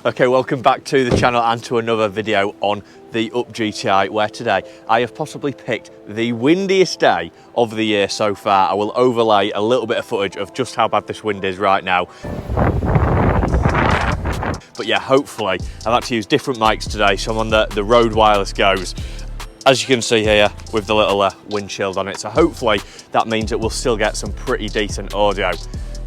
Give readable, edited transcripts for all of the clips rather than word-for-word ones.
Okay, welcome back to the channel and to another video on the UP GTI, where today I have possibly picked the windiest day of the year so far. I will overlay a little bit of footage of just how bad this wind is right now. But yeah, hopefully I've had to use different mics today, so I'm on the Rode Wireless Go's, as you can see here, with the little windshield on it. So hopefully that means that we'll still get some pretty decent audio.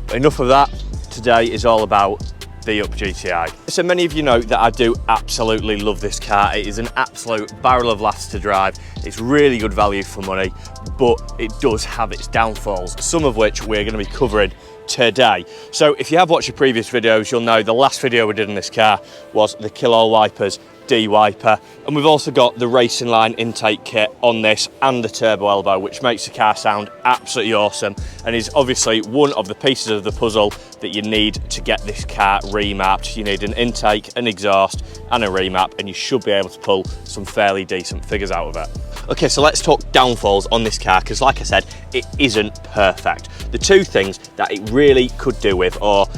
But enough of that. Today is all about the UP GTI. So many of you know that I do absolutely love this car. It is an absolute barrel of laughs to drive. It's really good value for money, but it does have its downfalls, some of which we're going to be covering today. So if you have watched your previous videos, you'll know the last video we did in this car was the Kill All Wipers de-wiper, and we've also got the racing line intake kit on this and the turbo elbow, which makes the car sound absolutely awesome and is obviously one of the pieces of the puzzle that you need to get this car remapped. You need an intake, an exhaust and a remap, and you should be able to pull some fairly decent figures out of it. Okay, so let's talk downfalls on this car, because like I said, it isn't perfect. The two things that it really could do with, or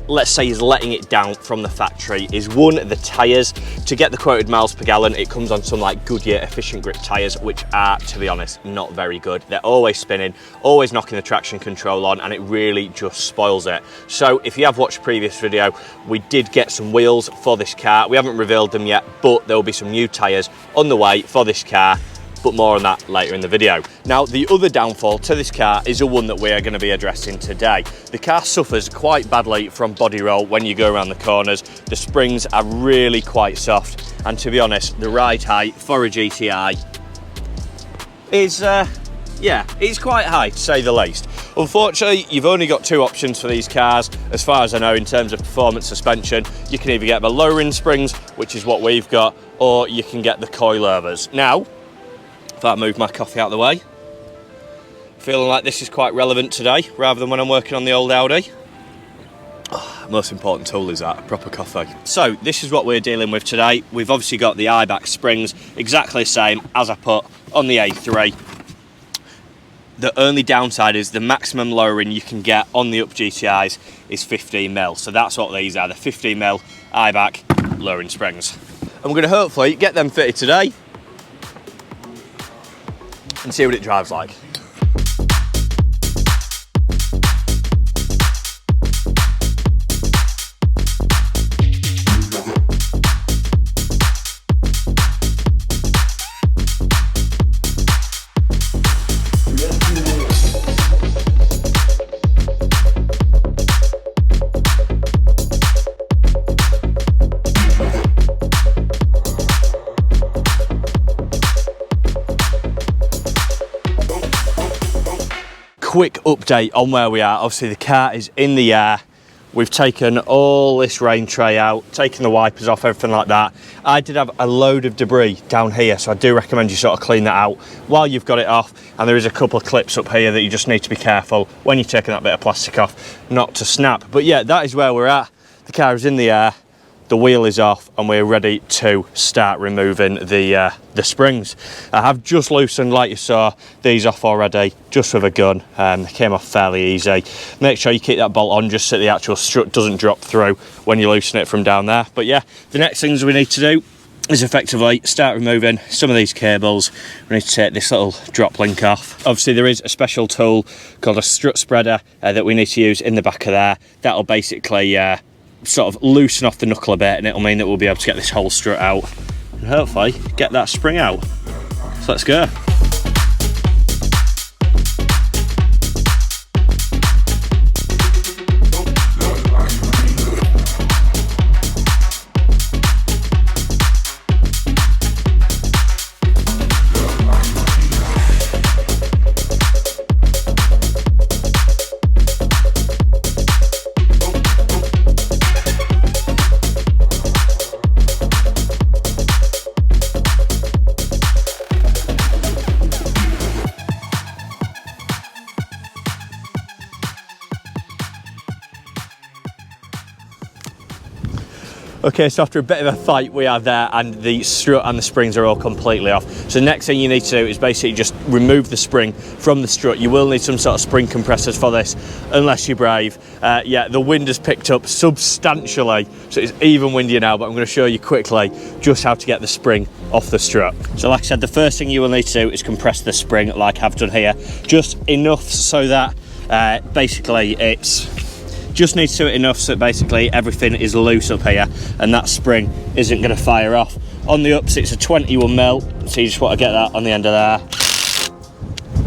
let's say is letting it down from the factory, is one, the tyres. To get the quoted miles per gallon, it comes on some like Goodyear efficient grip tyres, which are, to be honest, not very good. They're always spinning, always knocking the traction control on, and it really just spoils it. So if you have watched the previous video, we did get some wheels for this car. We haven't revealed them yet, but there will be some new tyres on the way for this car, but more on that later in the video. Now, the other downfall to this car is the one that we are going to be addressing today. The car suffers quite badly from body roll when you go around the corners. The springs are really quite soft, and to be honest, the ride height for a GTI is, it's quite high to say the least. Unfortunately, you've only got two options for these cars, as far as I know, in terms of performance suspension. You can either get the lowering springs, which is what we've got, or you can get the coilovers. Now, if I move my coffee out of the way, feeling like this is quite relevant today, rather than when I'm working on the old Audi. Most important tool is that, a proper coffee. So this is what we're dealing with today. We've obviously got the Eibach springs, exactly the same as I put on the A3. The only downside is the maximum lowering you can get on the UP GTIs is 15mm. So that's what these are, the 15mm Eibach lowering springs. And we're going to hopefully get them fitted today and see what it drives like. Quick update on where we are. Obviously the car is in the air. We've taken all this rain tray out, taken the wipers off, everything like that. I did have a load of debris down here, so I do recommend you sort of clean that out while you've got it off. And there is a couple of clips up here that you just need to be careful when you're taking that bit of plastic off not to snap. But yeah, that is where we're at. The car is in the air, the wheel is off, and we're ready to start removing the springs. I have just loosened, like you saw, these off already, just with a gun. They came off fairly easy. Make sure you keep that bolt on just so the actual strut doesn't drop through when you loosen it from down there. But yeah, the next things we need to do is effectively start removing some of these cables. We need to take this little drop link off. Obviously there is a special tool called a strut spreader that we need to use in the back of there. That'll basically sort of loosen off the knuckle a bit, and it'll mean that we'll be able to get this whole strut out and hopefully get that spring out. So let's go. Okay, so after a bit of a fight we are there, and the strut and the springs are all completely off. So the next thing you need to do is basically just remove the spring from the strut. You will need some sort of spring compressors for this, unless you're brave. Yeah, the wind has picked up substantially, so it's even windier now, but I'm going to show you quickly just how to get the spring off the strut. So like I said, the first thing you will need to do is compress the spring like I've done here, just enough so that basically it's just needs to it enough so basically everything is loose up here and that spring isn't going to fire off. On the ups it's a 21mm, so you just want to get that on the end of there.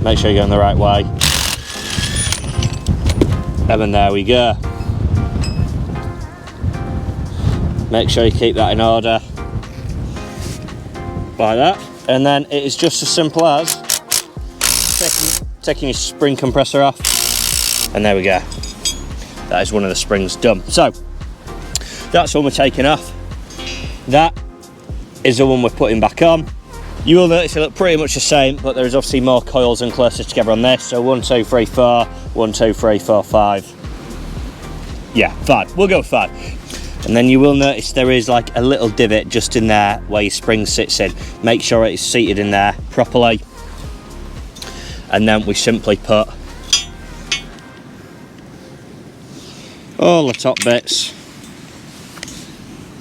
Make sure you're going the right way. And then there we go. Make sure you keep that in order. Like that. And then it is just as simple as taking your spring compressor off. And there we go. That is one of the springs done. So that's one we're taking off. That is the one we're putting back on. You will notice they look pretty much the same, but there is obviously more coils and closer together on this. So 1, 2, 3, 4, 1, 2, 3, 4, 5. Yeah, 5. We'll go with 5. And then you will notice there is like a little divot just in there where your spring sits in. Make sure it is seated in there properly. And then we simply put all the top bits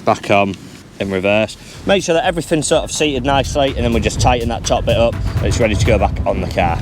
back on in reverse. Make sure that everything's sort of seated nicely, and then we just tighten that top bit up and it's ready to go back on the car.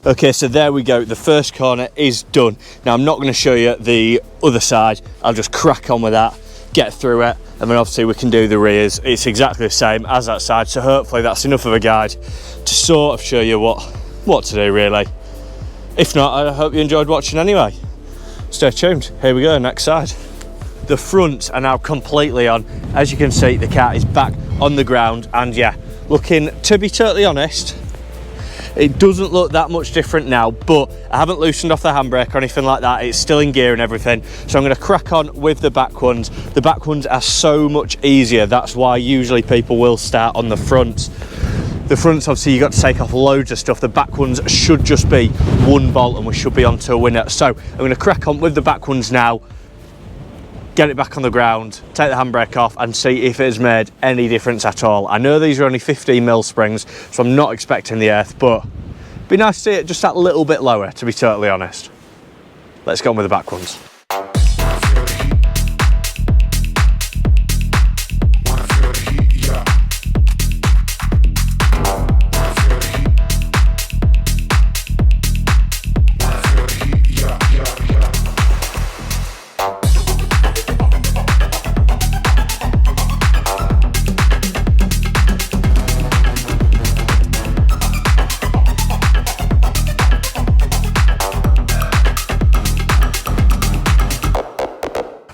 Okay, so there we go, the first corner is done. Now I'm not going to show you the other side, I'll just crack on with that, get through it, and then obviously we can do the rears. It's exactly the same as that side, so hopefully that's enough of a guide to sort of show you what to do really. If not, I hope you enjoyed watching anyway. Stay tuned, here we go, next side. The fronts are now completely on. As you can see, the car is back on the ground, and yeah, looking, to be totally honest, it doesn't look that much different now, but I haven't loosened off the handbrake or anything like that. It's still in gear and everything. So I'm going to crack on with the back ones. The back ones are so much easier. That's why usually people will start on the fronts. The fronts, obviously, you got to take off loads of stuff. The back ones should just be one bolt and we should be on to a winner. So I'm going to crack on with the back ones now, get it back on the ground, take the handbrake off and see if it has made any difference at all. I know these are only 15mm springs, so I'm not expecting the earth, but it'd be nice to see it just that little bit lower, to be totally honest. Let's go on with the back ones.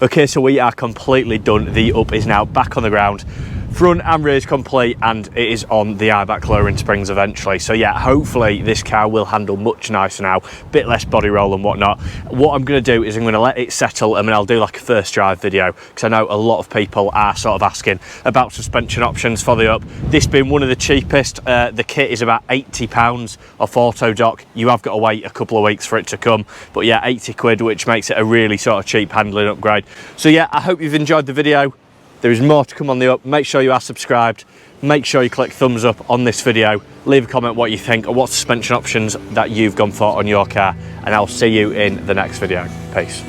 Okay, so we are completely done. The up is now back on the ground. Front and rear is complete, and it is on the Eibach lowering springs eventually. So yeah, hopefully this car will handle much nicer now, bit less body roll and whatnot. What I'm going to do is I'm going to let it settle, and then I'll do like a first drive video, because I know a lot of people are sort of asking about suspension options for the up. This being one of the cheapest, the kit is about £80 off Autodoc. You have got to wait a couple of weeks for it to come, but yeah, 80 quid, which makes it a really sort of cheap handling upgrade. So yeah, I hope you've enjoyed the video. There is more to come on the up. Make sure you are subscribed. Make sure you click thumbs up on this video. Leave a comment what you think or what suspension options that you've gone for on your car. And I'll see you in the next video. Peace.